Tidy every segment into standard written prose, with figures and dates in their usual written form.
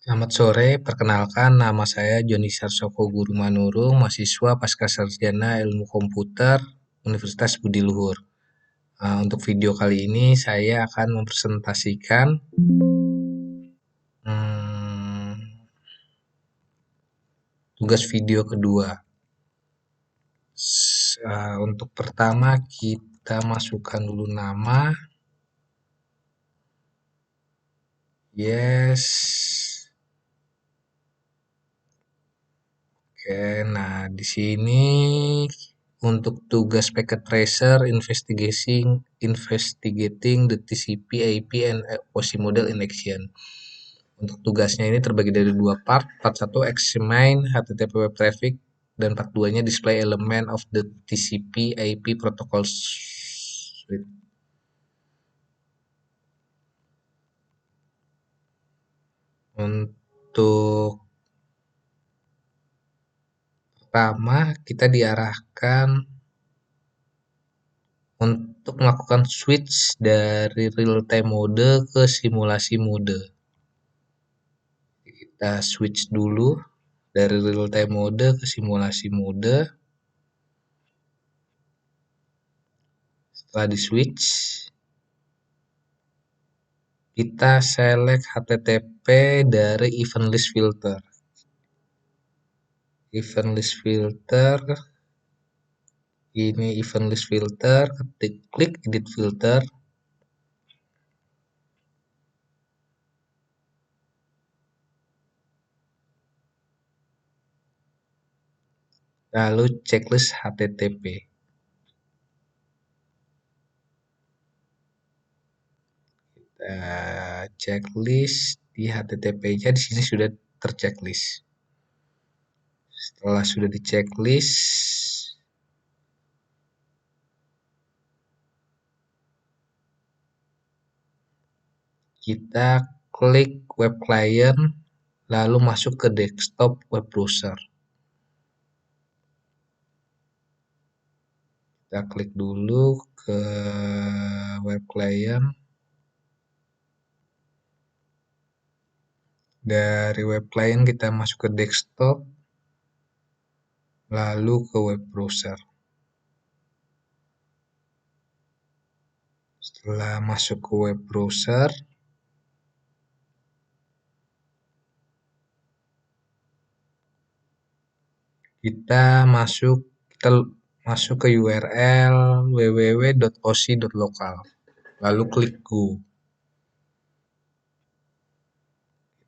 Selamat sore, perkenalkan nama saya Joni Sarsoko Guru Manurung, mahasiswa Pascasarjana Ilmu Komputer Universitas Budi Luhur. Untuk video kali ini saya akan mempresentasikan hmm, tugas video kedua. Untuk pertama kita masukkan dulu nama. Yes. Oke, nah di sini untuk tugas packet tracer investigating the TCP, IP, and OSI model in action. Untuk tugasnya ini terbagi dari dua part. Part 1 examine HTTP web traffic dan part 2-nya display element of the TCP IP protocol suite. Untuk pertama kita diarahkan untuk melakukan switch dari real time mode ke simulasi mode. Kita switch dulu dari real time mode ke simulasi mode. Setelah di switch, kita select HTTP dari event list filter. Event list filter, ini event list filter, klik edit filter. Lalu checklist HTTP. Kita checklist di HTTP-nya di sini sudah terchecklist. Setelah sudah di checklist, kita klik web client, lalu masuk ke desktop web browser. Kita klik dulu ke web client. Dari web client kita masuk ke desktop, lalu ke web browser. Setelah masuk ke web browser, kita masuk ke URL www.osi.local, lalu klik go.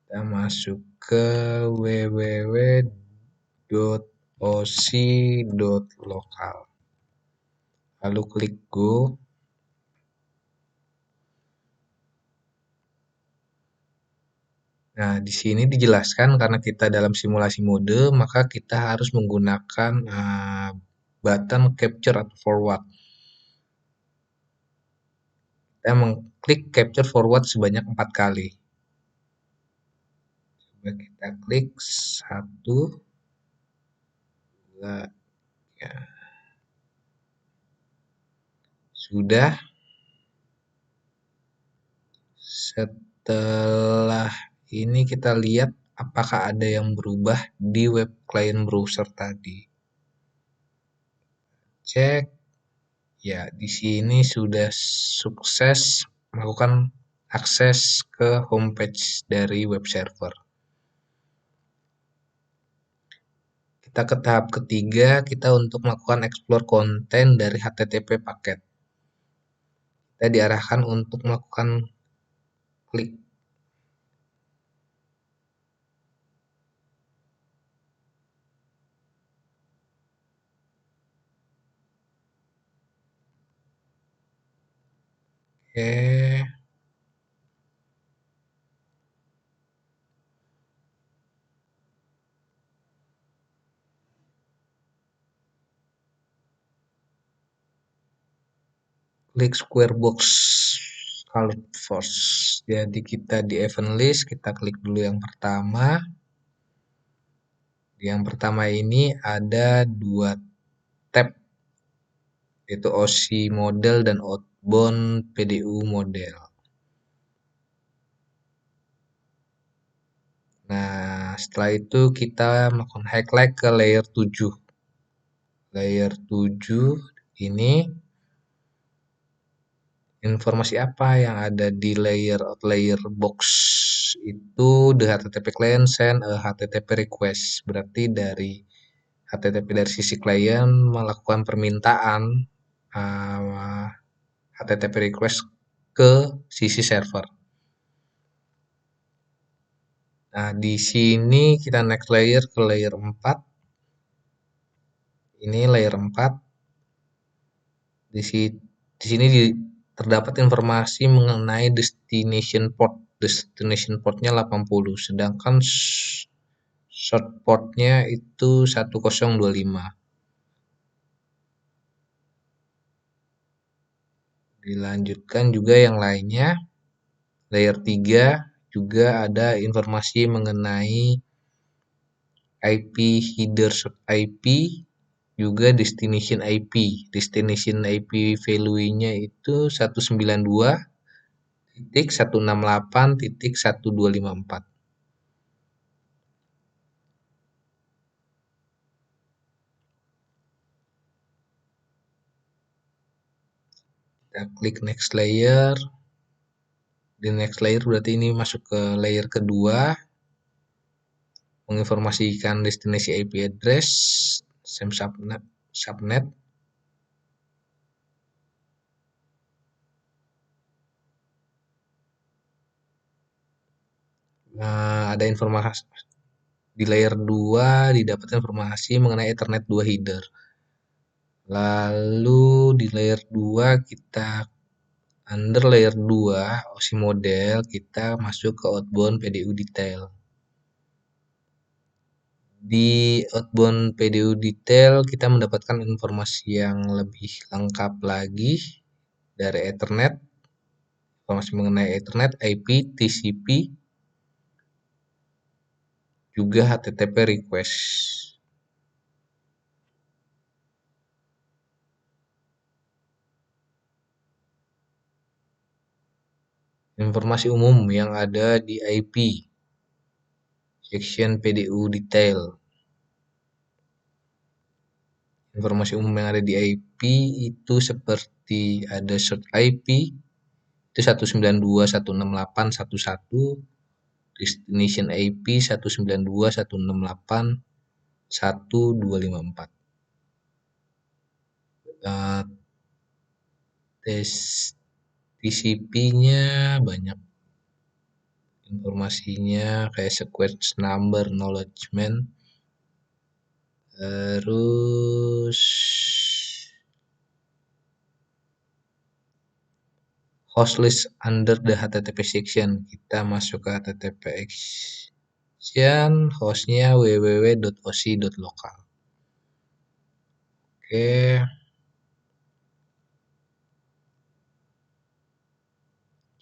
Kita masuk ke www.osi.local, lalu klik go. Nah, di sini dijelaskan karena kita dalam simulasi mode, maka kita harus menggunakan button capture atau forward. Kita mengklik capture forward sebanyak 4 kali. Coba kita klik 1, 2, 3. Sudah. Setelah ini kita lihat apakah ada yang berubah di web client browser tadi. Cek. Ya, di sini sudah sukses melakukan akses ke homepage dari web server. Kita ke tahap ketiga, kita untuk melakukan explore konten dari HTTP paket. Kita diarahkan untuk melakukan klik. Oke. Klik square box colored force. Jadi kita di event list, kita klik dulu yang pertama. Yang pertama ini ada 2 tab, yaitu OSI model dan outbound PDU model. setelah itu kita melakukan highlight ke layer 7. Layer 7 ini informasi apa yang ada di layer outlayer box itu the HTTP client send a HTTP request. Berarti dari HTTP dari sisi klien melakukan permintaan HTTP request ke sisi server. Nah, di sini kita next layer ke layer 4. Ini layer 4. Di sini terdapat informasi mengenai destination port. Destination portnya 80, sedangkan short portnya itu 1025. Dilanjutkan juga yang lainnya. Layer 3 juga ada informasi mengenai IP header IP, juga destination IP. Destination IP value-nya itu 192.168.1254. Kita klik next layer. Di next layer berarti ini masuk ke layer kedua, menginformasikan destinasi IP address, same subnet. Ada informasi di layer 2 didapat informasi mengenai Ethernet 2 header. Lalu di layer 2 kita under layer 2 OSI model kita masuk ke outbound PDU detail. Di outbound PDU detail kita mendapatkan informasi yang lebih lengkap lagi dari Ethernet, informasi mengenai Ethernet, IP, TCP, juga HTTP request. Informasi umum yang ada di IP section PDU detail. Informasi umum yang ada di IP itu seperti ada short IP itu 192.168.11, destination IP 192.168.1254. TCP-nya banyak informasinya kayak sequence number, acknowledgement, terus host list under the HTTP section. Kita masuk ke HTTP section, hostnya www.osi.local. Oke.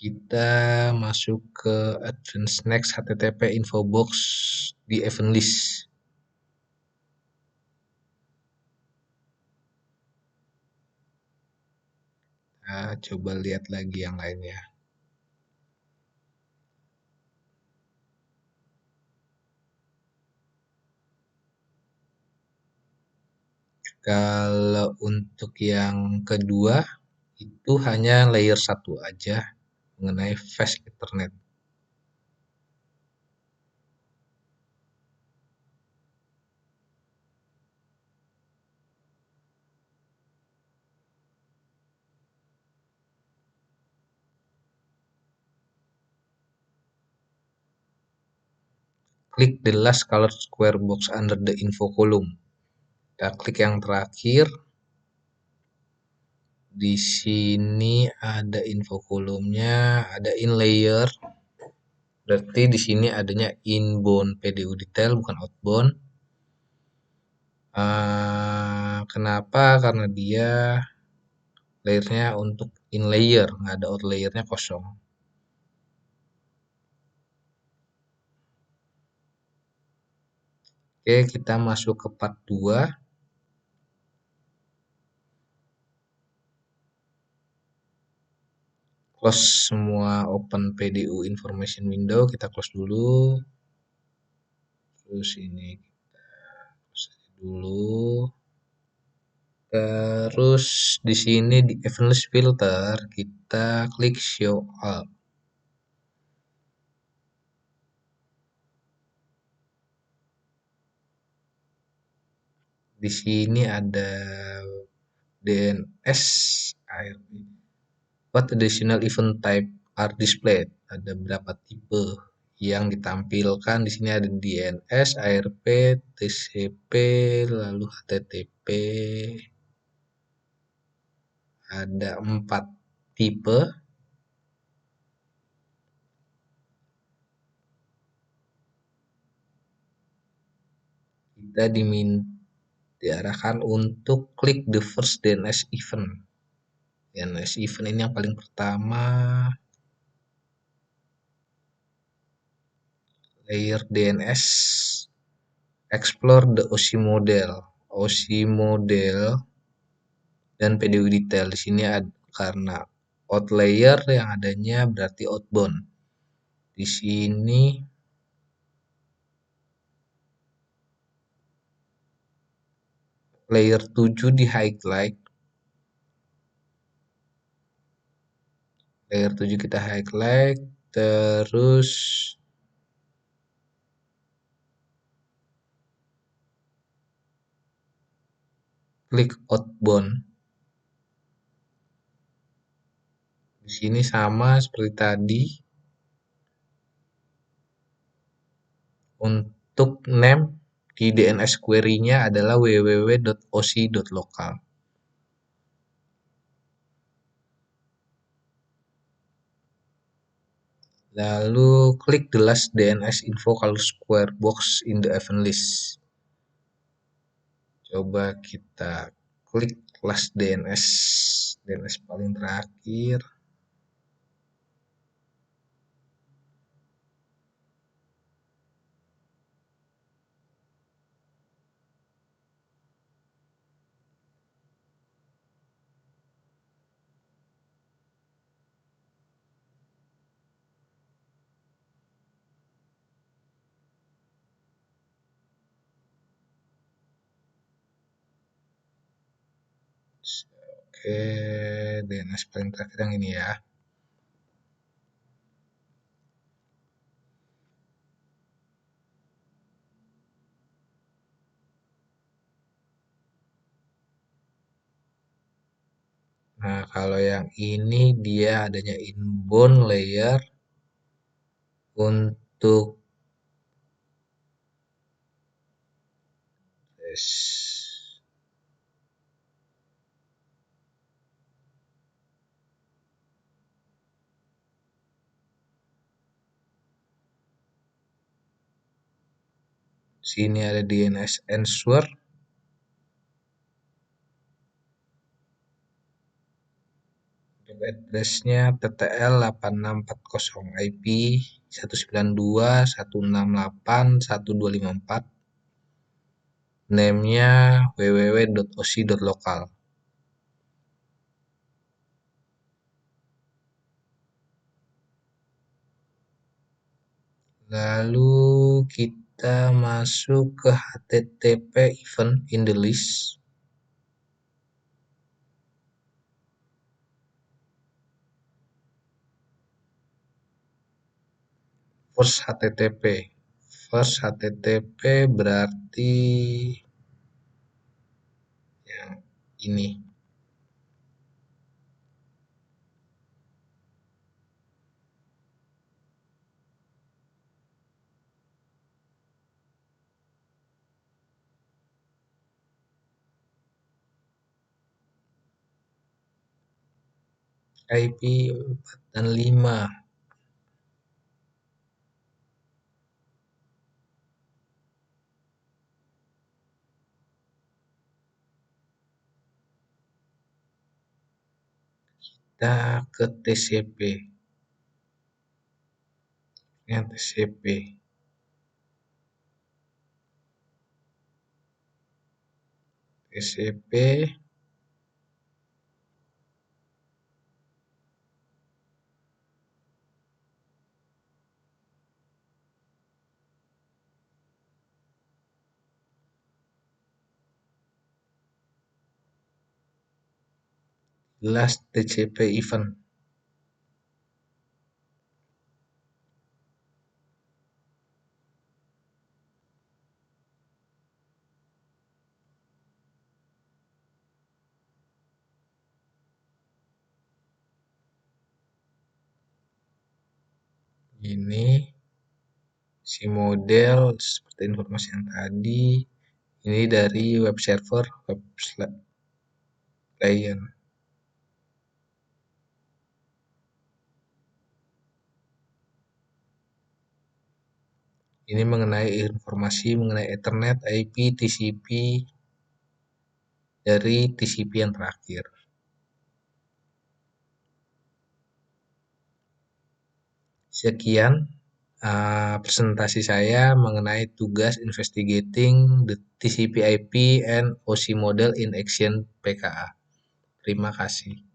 Kita masuk ke Advanced Next HTTP info box di event list. Nah, coba lihat lagi yang lainnya. Kalau untuk yang kedua itu hanya layer 1 aja mengenai Fast Ethernet. Klik the last colored square box under the info column. Kita klik yang terakhir. Di sini ada info kolomnya, ada in layer. Berarti di sini adanya inbound PDU detail bukan outbound. Kenapa? Karena dia layernya untuk in layer, nggak ada out layernya kosong. Oke, kita masuk ke part 2. Close semua open PDU information window, kita close dulu. Terus ini dulu. Terus di sini di event list filter kita klik show all. Di sini ada DNS ARP. What additional event type are displayed? Ada berapa tipe yang ditampilkan? Di sini ada DNS, ARP, TCP, lalu HTTP. Ada 4 tipe. Kita diarahkan untuk klik the first DNS event. DNS event ini yang paling pertama, layer DNS, explore the OC model. OC model dan PDU detail. Di sini ada karena out layer yang adanya berarti outbound. Di sini layer 7 di highlight. Layer 7 kita highlight, terus klik outbound. Di sini sama seperti tadi. Untuk name di DNS query-nya adalah www.oc.local. Lalu klik the last DNS info kalau square box in the event list. Coba kita klik last DNS, DNS paling terakhir. Oke, DNS paling terakhir yang ini ya. Nah, kalau yang ini dia adanya inbound layer untuk sini ada DNS answer. Untuk address-nya TTL 8640 IP 192.168.1254. Name-nya www.oc.local. Lalu kita masuk ke HTTP event in the list. First HTTP. First HTTP berarti yang ini. IP 4 dan 5. Kita ke TCP. Yang TCP. TCP Last TCP event. Ini si model seperti informasi yang tadi. Ini dari web server, web client. Ini mengenai informasi mengenai Ethernet, IP, TCP dari TCP yang terakhir. Sekian presentasi saya mengenai tugas investigating the TCP/IP and OSI model in action PKA. Terima kasih.